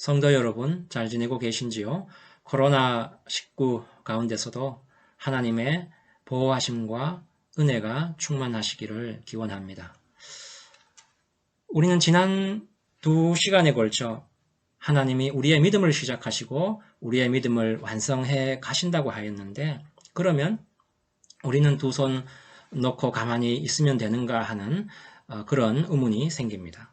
성도 여러분, 잘 지내고 계신지요? 코로나19 가운데서도 하나님의 보호하심과 은혜가 충만하시기를 기원합니다. 우리는 지난 2시간에 걸쳐 하나님이 우리의 믿음을 시작하시고 우리의 믿음을 완성해 가신다고 하였는데, 그러면 우리는 두 손 놓고 가만히 있으면 되는가 하는 그런 의문이 생깁니다.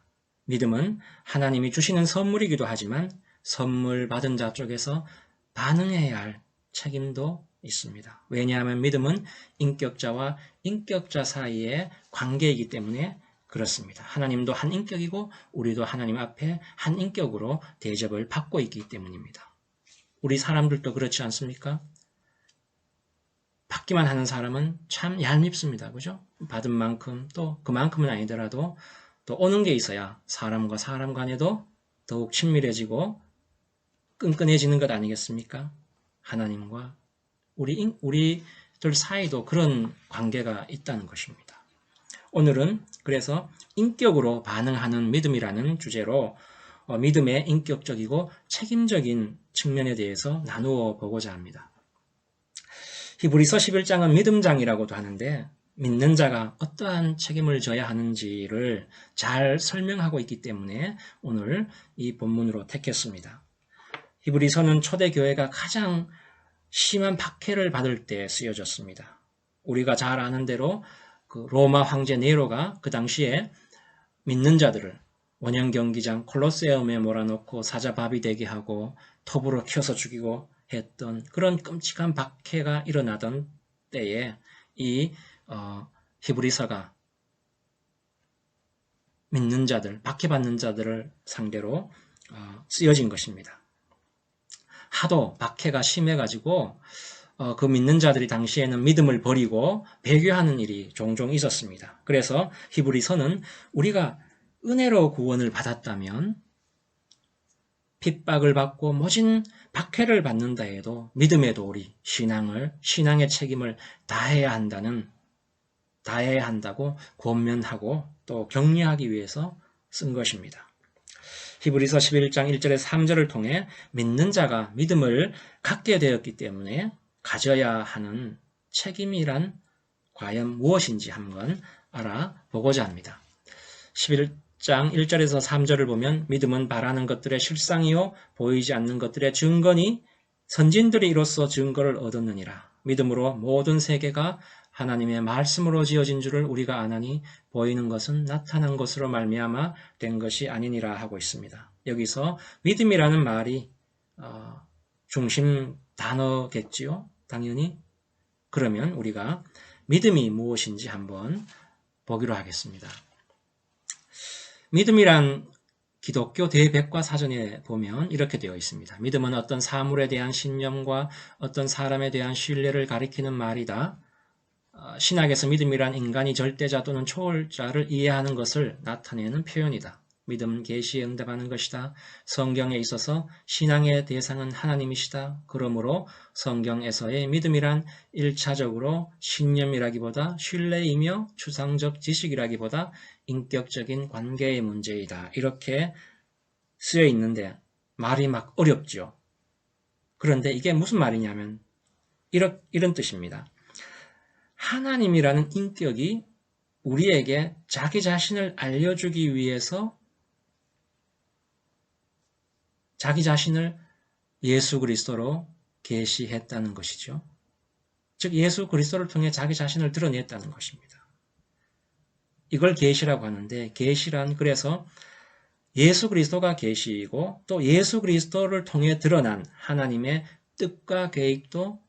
믿음은 하나님이 주시는 선물이기도 하지만 선물 받은 자 쪽에서 반응해야 할 책임도 있습니다. 왜냐하면 믿음은 인격자와 인격자 사이의 관계이기 때문에 그렇습니다. 하나님도 한 인격이고 우리도 하나님 앞에 한 인격으로 대접을 받고 있기 때문입니다. 우리 사람들도 그렇지 않습니까? 받기만 하는 사람은 참 얄밉습니다. 그죠? 받은 만큼 또 그만큼은 아니더라도 또 오는 게 있어야 사람과 사람 간에도 더욱 친밀해지고 끈끈해지는 것 아니겠습니까? 하나님과 우리들 사이도 그런 관계가 있다는 것입니다. 오늘은 그래서 인격으로 반응하는 믿음이라는 주제로 믿음의 인격적이고 책임적인 측면에 대해서 나누어 보고자 합니다. 히브리서 11장은 믿음장이라고도 하는데 믿는 자가 어떠한 책임을 져야 하는지를 잘 설명하고 있기 때문에 오늘 이 본문으로 택했습니다. 히브리서는 초대교회가 가장 심한 박해를 받을 때 쓰여졌습니다. 우리가 잘 아는 대로 그 로마 황제 네로가 그 당시에 믿는 자들을 원형 경기장 콜로세움에 몰아넣고 사자밥이 되게 하고 톱으로 켜서 죽이고 했던 그런 끔찍한 박해가 일어나던 때에 이 히브리서가 믿는 자들, 박해받는 자들을 상대로 쓰여진 것입니다. 하도 박해가 심해가지고 그 믿는 자들이 당시에는 믿음을 버리고 배교하는 일이 종종 있었습니다. 그래서 히브리서는 우리가 은혜로 구원을 받았다면 핍박을 받고 모진 박해를 받는다 해도 믿음의 도리, 신앙의 책임을 다해야 한다고 권면하고 또 격려하기 위해서 쓴 것입니다. 히브리서 11장 1절에서 3절을 통해 믿는 자가 믿음을 갖게 되었기 때문에 가져야 하는 책임이란 과연 무엇인지 한번 알아보고자 합니다. 11장 1절에서 3절을 보면 믿음은 바라는 것들의 실상이요 보이지 않는 것들의 증거니 선진들이 이로써 증거를 얻었느니라. 믿음으로 모든 세계가 하나님의 말씀으로 지어진 줄을 우리가 아나니 보이는 것은 나타난 것으로 말미암아 된 것이 아니니라 하고 있습니다. 여기서 믿음이라는 말이 중심 단어겠지요. 당연히. 그러면 우리가 믿음이 무엇인지 한번 보기로 하겠습니다. 믿음이란 기독교 대백과사전에 보면 이렇게 되어 있습니다. 믿음은 어떤 사물에 대한 신념과 어떤 사람에 대한 신뢰를 가리키는 말이다. 신학에서 믿음이란 인간이 절대자 또는 초월자를 이해하는 것을 나타내는 표현이다. 믿음은 계시에 응답하는 것이다. 성경에 있어서 신앙의 대상은 하나님이시다. 그러므로 성경에서의 믿음이란 1차적으로 신념이라기보다 신뢰이며 추상적 지식이라기보다 인격적인 관계의 문제이다. 이렇게 쓰여 있는데 말이 막 어렵죠. 그런데 이게 무슨 말이냐면 이런 뜻입니다. 하나님이라는 인격이 우리에게 자기 자신을 알려주기 위해서 자기 자신을 예수 그리스도로 계시했다는 것이죠. 즉 예수 그리스도를 통해 자기 자신을 드러냈다는 것입니다. 이걸 계시라고 하는데 계시란 그래서 예수 그리스도가 계시이고 또 예수 그리스도를 통해 드러난 하나님의 뜻과 계획도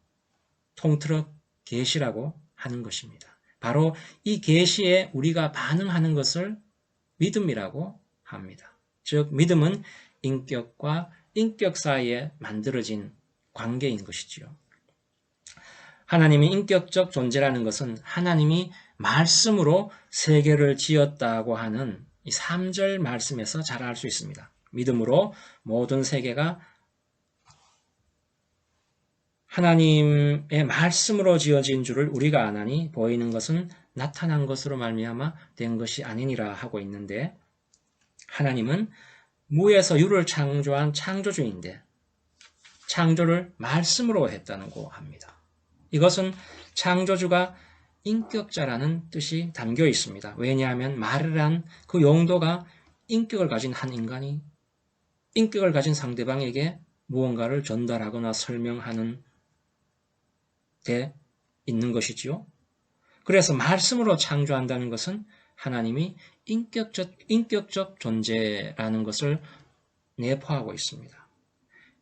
통틀어 계시라고 하는 것입니다. 바로 이 계시에 우리가 반응하는 것을 믿음이라고 합니다. 즉 믿음은 인격과 인격 사이에 만들어진 관계인 것이지요. 하나님이 인격적 존재라는 것은 하나님이 말씀으로 세계를 지었다고 하는 이 3절 말씀에서 잘 알 수 있습니다. 믿음으로 모든 세계가 하나님의 말씀으로 지어진 줄을 우리가 아나니 보이는 것은 나타난 것으로 말미암아 된 것이 아니니라 하고 있는데 하나님은 무에서 유를 창조한 창조주인데 창조를 말씀으로 했다고 합니다. 이것은 창조주가 인격자라는 뜻이 담겨 있습니다. 왜냐하면 말을 한 그 용도가 인격을 가진 한 인간이 인격을 가진 상대방에게 무언가를 전달하거나 설명하는 데 있는 것이지요. 그래서 말씀으로 창조한다는 것은 하나님이 인격적 존재라는 것을 내포하고 있습니다.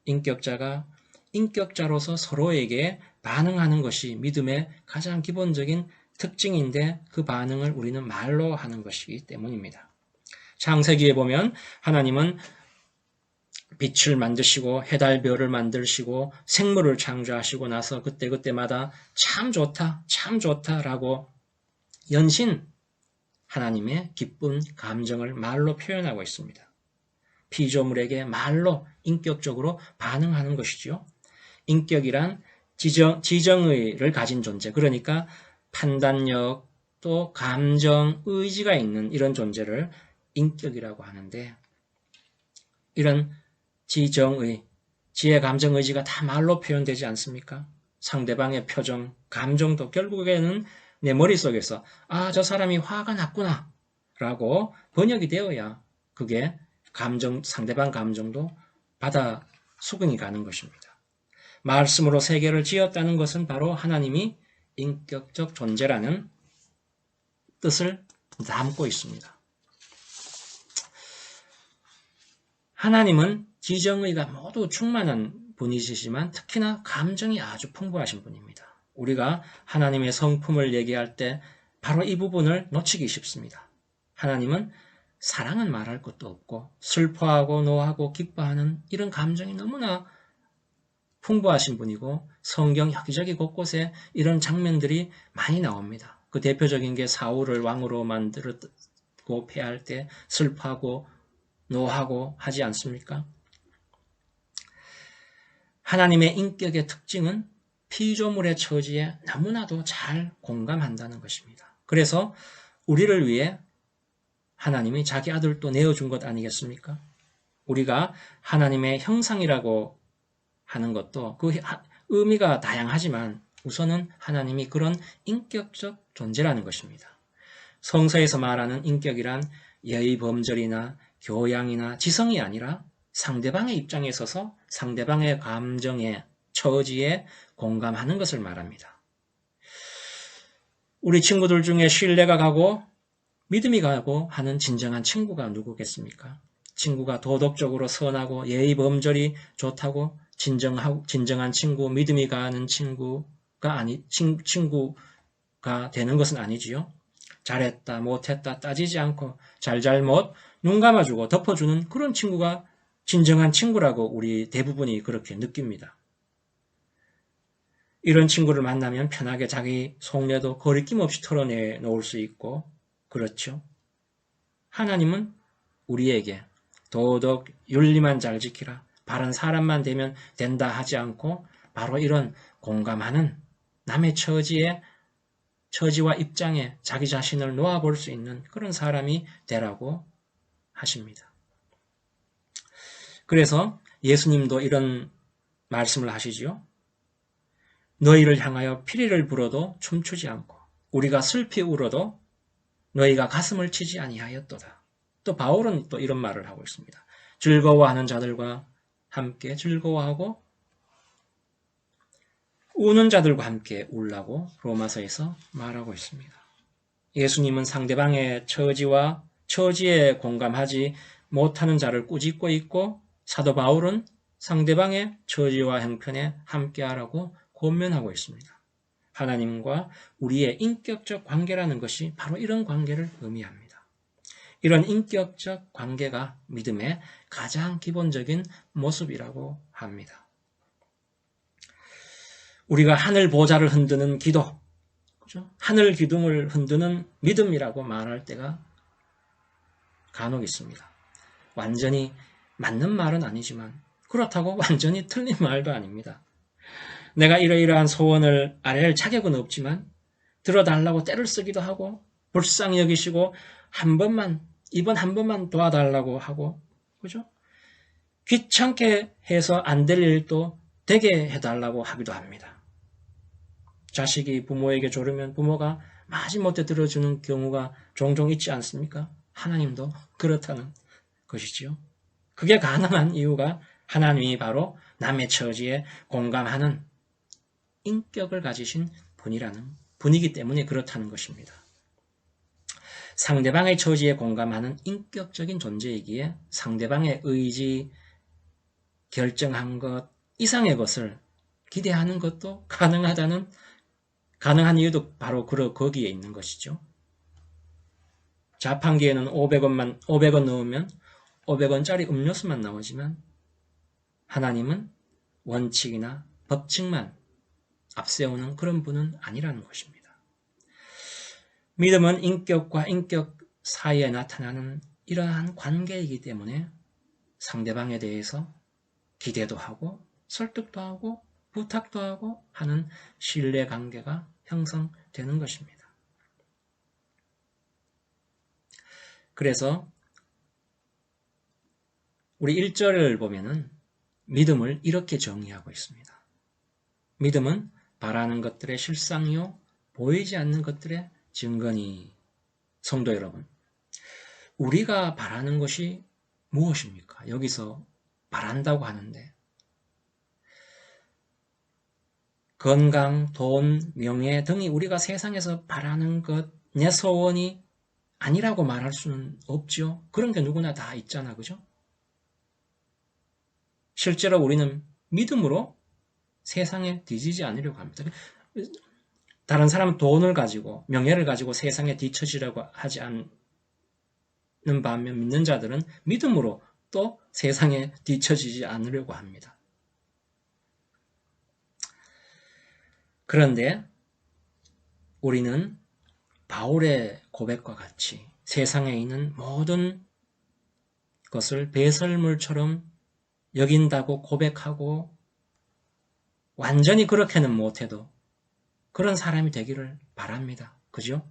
인격자가 인격자로서 서로에게 반응하는 것이 믿음의 가장 기본적인 특징인데 그 반응을 우리는 말로 하는 것이기 때문입니다. 창세기에 보면 하나님은 빛을 만드시고 해달별을 만드시고 생물을 창조하시고 나서 그때마다 참 좋다, 참 좋다라고 연신 하나님의 기쁜 감정을 말로 표현하고 있습니다. 피조물에게 말로 인격적으로 반응하는 것이죠. 인격이란 지정의를 가진 존재, 그러니까 판단력, 또 감정, 의지가 있는 이런 존재를 인격이라고 하는데 이런 지정의, 지혜, 감정, 의지가 다 말로 표현되지 않습니까? 상대방의 표정, 감정도 결국에는 내 머릿속에서 저 사람이 화가 났구나 라고 번역이 되어야 그게 상대방 감정도 받아 수긍이 가는 것입니다. 말씀으로 세계를 지었다는 것은 바로 하나님이 인격적 존재라는 뜻을 담고 있습니다. 하나님은 지정의가 모두 충만한 분이시지만 특히나 감정이 아주 풍부하신 분입니다. 우리가 하나님의 성품을 얘기할 때 바로 이 부분을 놓치기 쉽습니다. 하나님은 사랑은 말할 것도 없고 슬퍼하고 노하고 기뻐하는 이런 감정이 너무나 풍부하신 분이고 성경 여기저기 곳곳에 이런 장면들이 많이 나옵니다. 그 대표적인 게 사울을 왕으로 만들고 패할 때 슬퍼하고 노하고 하지 않습니까? 하나님의 인격의 특징은 피조물의 처지에 너무나도 잘 공감한다는 것입니다. 그래서 우리를 위해 하나님이 자기 아들도 내어준 것 아니겠습니까? 우리가 하나님의 형상이라고 하는 것도 그 의미가 다양하지만 우선은 하나님이 그런 인격적 존재라는 것입니다. 성서에서 말하는 인격이란 예의 범절이나 교양이나 지성이 아니라 상대방의 입장에 서서 상대방의 감정에, 처지에 공감하는 것을 말합니다. 우리 친구들 중에 신뢰가 가고 믿음이 가고 하는 진정한 친구가 누구겠습니까? 친구가 도덕적으로 선하고 예의 범절이 좋다고 진정한 친구, 믿음이 가는 친구가 되는 것은 아니지요. 잘했다, 못했다 따지지 않고 잘잘못 눈 감아주고 덮어주는 그런 친구가 진정한 친구라고 우리 대부분이 그렇게 느낍니다. 이런 친구를 만나면 편하게 자기 속내도 거리낌 없이 털어내 놓을 수 있고 그렇죠. 하나님은 우리에게 도덕, 윤리만 잘 지키라, 바른 사람만 되면 된다 하지 않고 바로 이런 공감하는 남의 처지와 입장에 자기 자신을 놓아볼 수 있는 그런 사람이 되라고 하십니다. 그래서 예수님도 이런 말씀을 하시지요. 너희를 향하여 피리를 불어도 춤추지 않고 우리가 슬피 울어도 너희가 가슴을 치지 아니하였도다. 또 바울은 또 이런 말을 하고 있습니다. 즐거워하는 자들과 함께 즐거워하고 우는 자들과 함께 울라고 로마서에서 말하고 있습니다. 예수님은 상대방의 처지에 공감하지 못하는 자를 꾸짖고 있고 사도 바울은 상대방의 처지와 형편에 함께하라고 권면하고 있습니다. 하나님과 우리의 인격적 관계라는 것이 바로 이런 관계를 의미합니다. 이런 인격적 관계가 믿음의 가장 기본적인 모습이라고 합니다. 우리가 하늘 보좌를 흔드는 기도, 그죠? 하늘 기둥을 흔드는 믿음이라고 말할 때가 간혹 있습니다. 완전히 맞는 말은 아니지만 그렇다고 완전히 틀린 말도 아닙니다. 내가 이러이러한 소원을 아뢰할 자격은 없지만 들어달라고 떼를 쓰기도 하고 불쌍히 여기시고 이번 한 번만 도와달라고 하고 그죠? 귀찮게 해서 안 될 일도 되게 해달라고 하기도 합니다. 자식이 부모에게 조르면 부모가 마지못해 들어주는 경우가 종종 있지 않습니까? 하나님도 그렇다는 것이지요. 그게 가능한 이유가 하나님이 바로 남의 처지에 공감하는 인격을 가지신 분이기 때문에 그렇다는 것입니다. 상대방의 처지에 공감하는 인격적인 존재이기에 상대방의 의지, 결정한 것 이상의 것을 기대하는 것도 가능한 이유도 바로 거기에 있는 것이죠. 자판기에는 500원 넣으면 500원짜리 음료수만 나오지만 하나님은 원칙이나 법칙만 앞세우는 그런 분은 아니라는 것입니다. 믿음은 인격과 인격 사이에 나타나는 이러한 관계이기 때문에 상대방에 대해서 기대도 하고 설득도 하고 부탁도 하고 하는 신뢰 관계가 형성되는 것입니다. 그래서 우리 1절을 보면은 믿음을 이렇게 정의하고 있습니다. 믿음은 바라는 것들의 실상이요 보이지 않는 것들의 증거니. 성도 여러분, 우리가 바라는 것이 무엇입니까? 여기서 바란다고 하는데 건강, 돈, 명예 등이 우리가 세상에서 바라는 것, 내 소원이 아니라고 말할 수는 없죠. 그런 게 누구나 다 있잖아, 그죠? 실제로 우리는 믿음으로 세상에 뒤지지 않으려고 합니다. 다른 사람 돈을 가지고 명예를 가지고 세상에 뒤처지려고 하지 않는 반면 믿는 자들은 믿음으로 또 세상에 뒤처지지 않으려고 합니다. 그런데 우리는 바울의 고백과 같이 세상에 있는 모든 것을 배설물처럼 여긴다고 고백하고 완전히 그렇게는 못해도 그런 사람이 되기를 바랍니다. 그죠?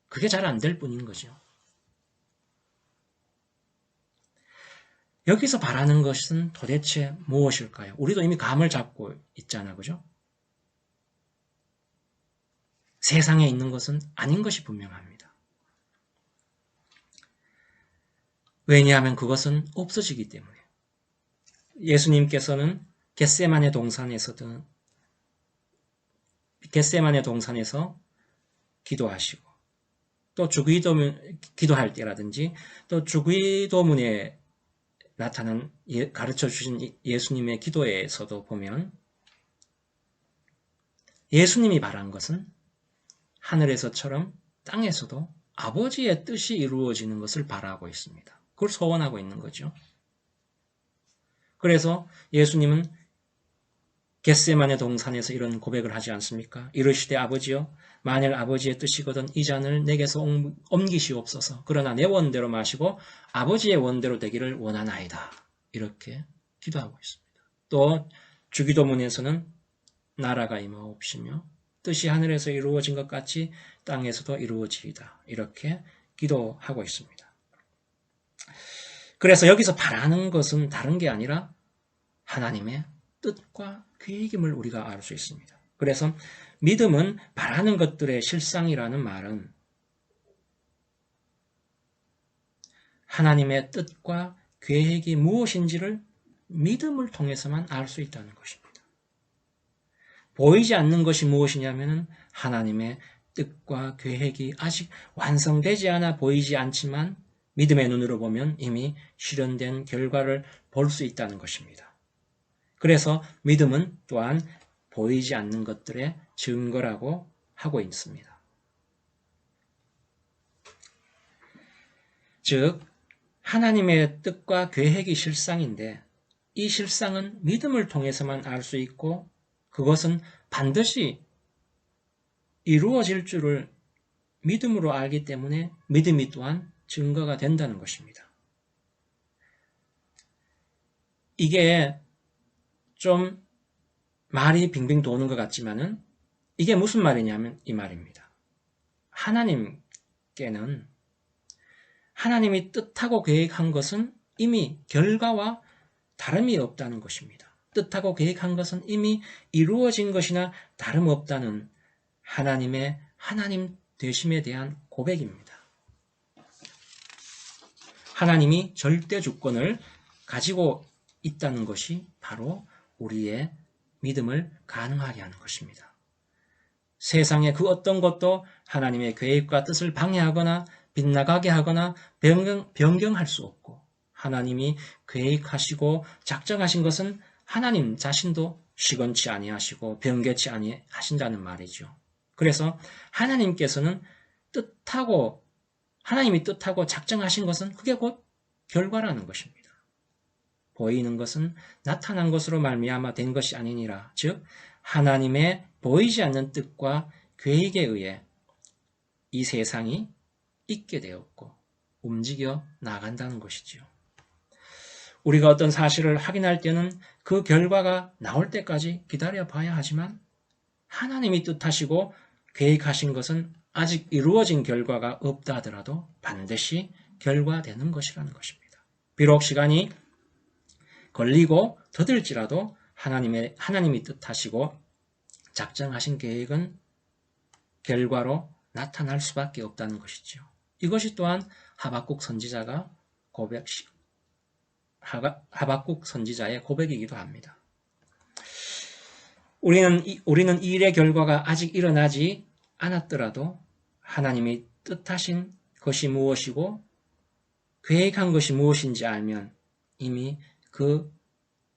그게 잘 안 될 뿐인 거죠. 여기서 바라는 것은 도대체 무엇일까요? 우리도 이미 감을 잡고 있잖아, 그죠? 세상에 있는 것은 아닌 것이 분명합니다. 왜냐하면 그것은 없어지기 때문에. 예수님께서는 겟세마네 동산에서 기도하시고 또 기도할 때라든지 또 주기도문에 나타난 가르쳐 주신 예수님의 기도에서도 보면 예수님이 바란 것은 하늘에서처럼 땅에서도 아버지의 뜻이 이루어지는 것을 바라고 있습니다. 그걸 소원하고 있는 거죠. 그래서 예수님은 겟세마네 동산에서 이런 고백을 하지 않습니까? 이르시되 아버지여 만일 아버지의 뜻이거든 이 잔을 내게서 옮기시옵소서. 그러나 내 원대로 마시고 아버지의 원대로 되기를 원하나이다. 이렇게 기도하고 있습니다. 또 주기도문에서는 나라가 임하옵시며 뜻이 하늘에서 이루어진 것 같이 땅에서도 이루어지이다. 이렇게 기도하고 있습니다. 그래서 여기서 바라는 것은 다른 게 아니라 하나님의 뜻과 계획임을 우리가 알 수 있습니다. 그래서 믿음은 바라는 것들의 실상이라는 말은 하나님의 뜻과 계획이 무엇인지를 믿음을 통해서만 알 수 있다는 것입니다. 보이지 않는 것이 무엇이냐면 하나님의 뜻과 계획이 아직 완성되지 않아 보이지 않지만 믿음의 눈으로 보면 이미 실현된 결과를 볼 수 있다는 것입니다. 그래서 믿음은 또한 보이지 않는 것들의 증거라고 하고 있습니다. 즉, 하나님의 뜻과 계획이 실상인데 이 실상은 믿음을 통해서만 알 수 있고 그것은 반드시 이루어질 줄을 믿음으로 알기 때문에 믿음이 또한 증거가 된다는 것입니다. 이게 좀 말이 빙빙 도는 것 같지만은 이게 무슨 말이냐면 이 말입니다. 하나님께는 하나님이 뜻하고 계획한 것은 이미 결과와 다름이 없다는 것입니다. 뜻하고 계획한 것은 이미 이루어진 것이나 다름없다는 하나님의 하나님 되심에 대한 고백입니다. 하나님이 절대 주권을 가지고 있다는 것이 바로 우리의 믿음을 가능하게 하는 것입니다. 세상의 그 어떤 것도 하나님의 계획과 뜻을 방해하거나 빗나가게 하거나 변경할 수 없고, 하나님이 계획하시고 작정하신 것은 하나님 자신도 시건치 아니하시고 변개치 아니하신다는 말이죠. 그래서 하나님께서는 하나님이 뜻하고 작정하신 것은 그게 곧 결과라는 것입니다. 보이는 것은 나타난 것으로 말미암아 된 것이 아니니라. 즉 하나님의 보이지 않는 뜻과 계획에 의해 이 세상이 있게 되었고 움직여 나간다는 것이지요. 우리가 어떤 사실을 확인할 때는 그 결과가 나올 때까지 기다려 봐야 하지만, 하나님이 뜻하시고 계획하신 것은 아직 이루어진 결과가 없다 하더라도 반드시 결과되는 것이라는 것입니다. 비록 시간이 걸리고 더딜지라도 하나님이 뜻하시고 작정하신 계획은 결과로 나타날 수밖에 없다는 것이죠. 이것이 또한 하박국 선지자의 고백이기도 합니다. 우리는 이 일의 결과가 아직 일어나지 않았더라도 하나님이 뜻하신 것이 무엇이고 계획한 것이 무엇인지 알면 이미 그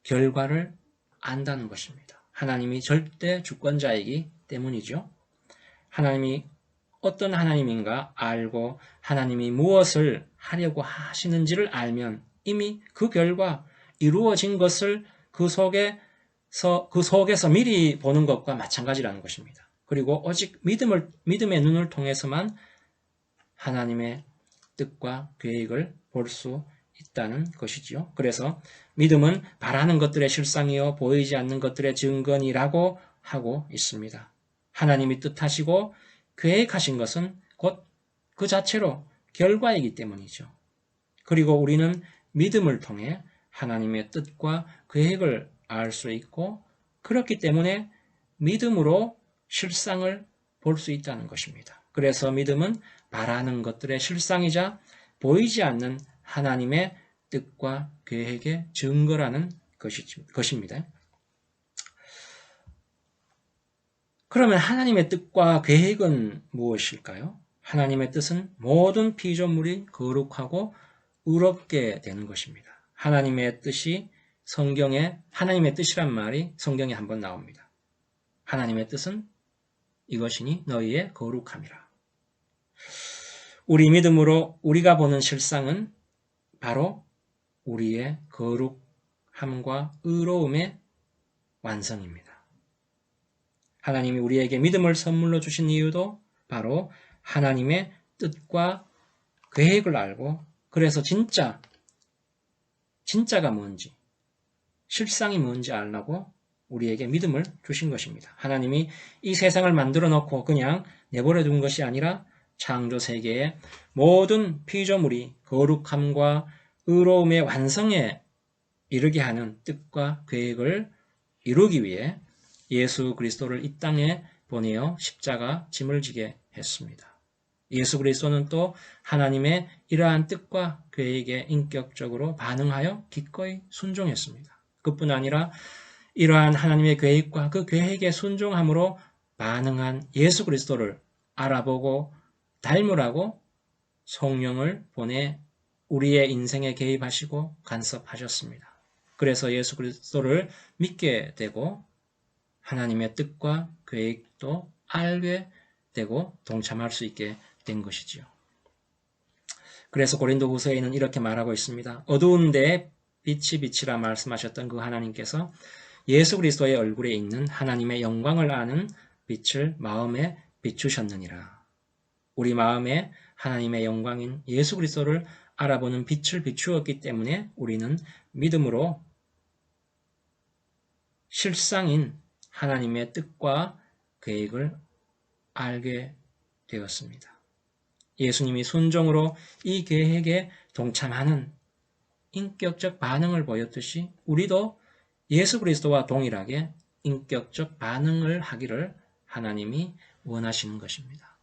결과를 안다는 것입니다. 하나님이 절대 주권자이기 때문이죠. 하나님이 어떤 하나님인가 알고 하나님이 무엇을 하려고 하시는지를 알면 이미 그 결과 이루어진 것을 그 속에서 미리 보는 것과 마찬가지라는 것입니다. 그리고 오직 믿음의 눈을 통해서만 하나님의 뜻과 계획을 볼 수 있다는 것이지요. 그래서 믿음은 바라는 것들의 실상이요 보이지 않는 것들의 증거니라고 하고 있습니다. 하나님이 뜻하시고 계획하신 것은 곧 그 자체로 결과이기 때문이죠. 그리고 우리는 믿음을 통해 하나님의 뜻과 계획을 알 수 있고, 그렇기 때문에 믿음으로 실상을 볼 수 있다는 것입니다. 그래서 믿음은 바라는 것들의 실상이자 보이지 않는 하나님의 뜻과 계획의 증거라는 것입니다. 그러면 하나님의 뜻과 계획은 무엇일까요? 하나님의 뜻은 모든 피조물이 거룩하고 의롭게 되는 것입니다. 하나님의 뜻이란 말이 성경에 한번 나옵니다. 하나님의 뜻은 이것이니 너희의 거룩함이라. 우리 믿음으로 우리가 보는 실상은 바로 우리의 거룩함과 의로움의 완성입니다. 하나님이 우리에게 믿음을 선물로 주신 이유도 바로 하나님의 뜻과 계획을 알고, 그래서 진짜가 뭔지, 실상이 뭔지 알라고 우리에게 믿음을 주신 것입니다. 하나님이 이 세상을 만들어 놓고 그냥 내버려 둔 것이 아니라 창조 세계의 모든 피조물이 거룩함과 의로움의 완성에 이르게 하는 뜻과 계획을 이루기 위해 예수 그리스도를 이 땅에 보내어 십자가 짐을 지게 했습니다. 예수 그리스도는 또 하나님의 이러한 뜻과 계획에 인격적으로 반응하여 기꺼이 순종했습니다. 그뿐 아니라 이러한 하나님의 계획과 그 계획에 순종함으로 반응한 예수 그리스도를 알아보고 닮으라고 성령을 보내 우리의 인생에 개입하시고 간섭하셨습니다. 그래서 예수 그리스도를 믿게 되고 하나님의 뜻과 계획도 알게 되고 동참할 수 있게 된 것이지요. 그래서 고린도후서에는 이렇게 말하고 있습니다. 어두운 데에 빛이 빛이라 말씀하셨던 그 하나님께서 예수 그리스도의 얼굴에 있는 하나님의 영광을 아는 빛을 마음에 비추셨느니라. 우리 마음에 하나님의 영광인 예수 그리스도를 알아보는 빛을 비추었기 때문에 우리는 믿음으로 실상인 하나님의 뜻과 계획을 알게 되었습니다. 예수님이 순종으로 이 계획에 동참하는 인격적 반응을 보였듯이 우리도 예수 그리스도와 동일하게 인격적 반응을 하기를 하나님이 원하시는 것입니다.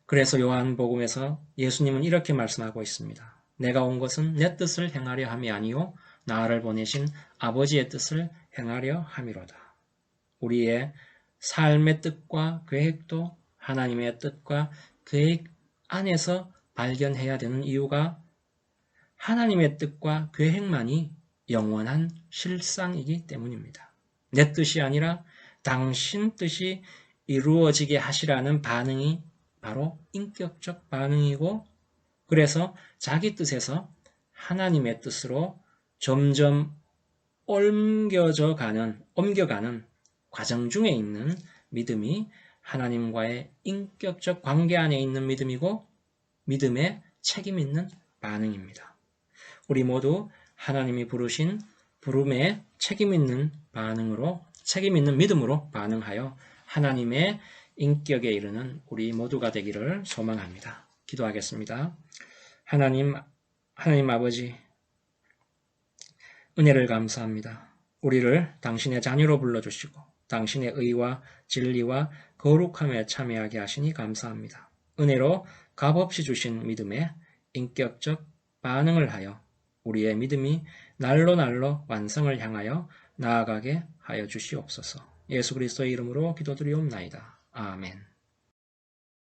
그래서 요한복음에서 예수님은 이렇게 말씀하고 있습니다. 내가 온 것은 내 뜻을 행하려 함이 아니요 나를 보내신 아버지의 뜻을 행하려 함이로다. 우리의 삶의 뜻과 계획도 하나님의 뜻과 계획 안에서 발견해야 되는 이유가 하나님의 뜻과 계획만이 영원한 실상이기 때문입니다. 내 뜻이 아니라 당신 뜻이 이루어지게 하시라는 반응이 바로 인격적 반응이고, 그래서 자기 뜻에서 하나님의 뜻으로 점점 옮겨가는 과정 중에 있는 믿음이 하나님과의 인격적 관계 안에 있는 믿음이고 믿음에 책임 있는 반응입니다. 우리 모두 하나님이 부르신 부름에 책임 있는 믿음으로 반응하여 하나님의 인격에 이르는 우리 모두가 되기를 소망합니다. 기도하겠습니다. 하나님 아버지, 은혜를 감사합니다. 우리를 당신의 자녀로 불러주시고 당신의 의와 진리와 거룩함에 참여하게 하시니 감사합니다. 은혜로 값없이 주신 믿음에 인격적 반응을 하여 우리의 믿음이 날로 완성을 향하여 나아가게 하여 주시옵소서. 예수 그리스도의 이름으로 기도드리옵나이다. 아멘.